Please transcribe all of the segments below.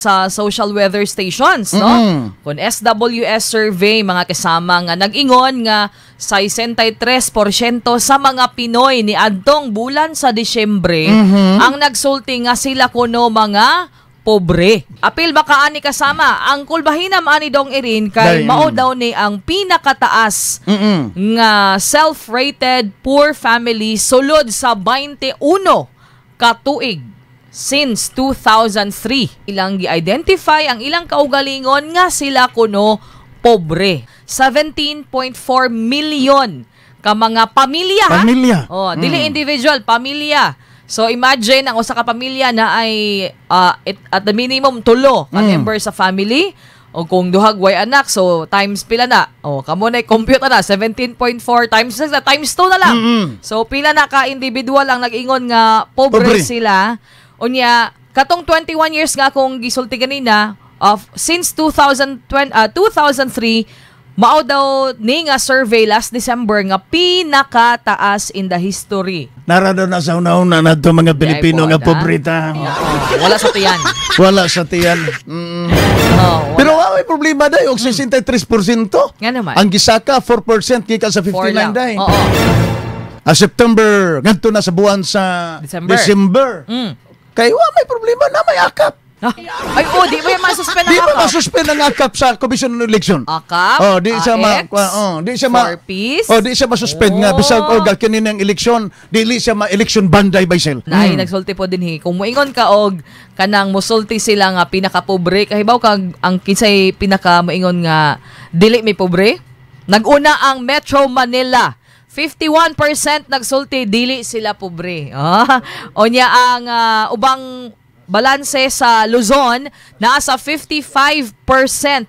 sa social weather stations, no? Kung SWS survey, mga kasama nga nag-ingon nga 63% sa mga Pinoy ni adtong bulan sa Disyembre ang nagsulti nga sila kuno mga pobre. Apil baka ani kasama ang kulbahinam ani dong irin kay mao daw ni ang pinakataas nga self-rated poor family sulod sa 21 ka tuig since 2003. Ilang gi-identify ang ilang kaugalingon nga sila kuno pobre. 17.4 million ka mga pamilya. Oh, dili individual, pamilya. So imagine ang usa ka pamilya na ay at the minimum 3 ka member sa family, o kung duhag way anak, so times pila na. O kamo na compute na 17.4 times 2 na lang. So pila na ka individual ang nag-ingon nga pobre sila. Unya katong 21 years nga akong gisulti kanina, since 2003 mao daw ni nga survey last December nga pinakataas in the history. Narado na sa una-una na ito mga Pilipino nga pobrita. Wala sa tiyan. Wala sa tiyan. Pero may problema dahi, og 63%. Nga naman. Ang gisaka, 4% kika sa 59 dahi. September, ganito na sa buwan sa December. Kaya may problema na, may akap. Ay, di ba yung masuspend ang akap? Di ba masuspend ang akap sa Commission on Election? Akap? Di siya di siya masuspend nga. Bisag kanina ang eleksyon, dili siya ma-election banday by sel. Nagsulti po din kung muingon ka og kanang musulti sila nga pinaka-pobre, kahibaw kag ang kinsay pinaka-muingon nga dili may pobre? Naguna ang Metro Manila. 51% nagsulti dili sila pobre. Onya ang ubang balanse sa Luzon, nasa 55%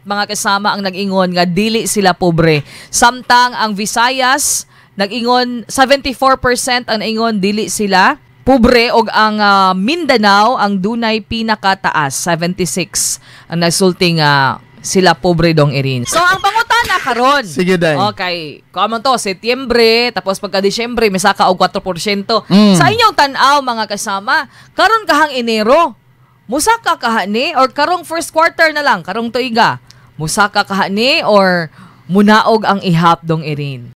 mga kasama ang nag-ingon nga dili sila pobre. Samtang ang Visayas, nag-ingon 74% ang nag-ingon dili sila pobre, og ang Mindanao ang dunay pinakataas, 76 ang nagsulti nga sila pobre dong irin. So ang pangutana karon. Sige day. Okay, kamon to Setyembre tapos pagka Disyembre may saka og 4%. Sa inyong tan-aw mga kasama, karon kahang Enero, musaka kaha ni or karong first quarter na lang, karong tuiga, musaka kaha ni or munaog ang ihap dong irin.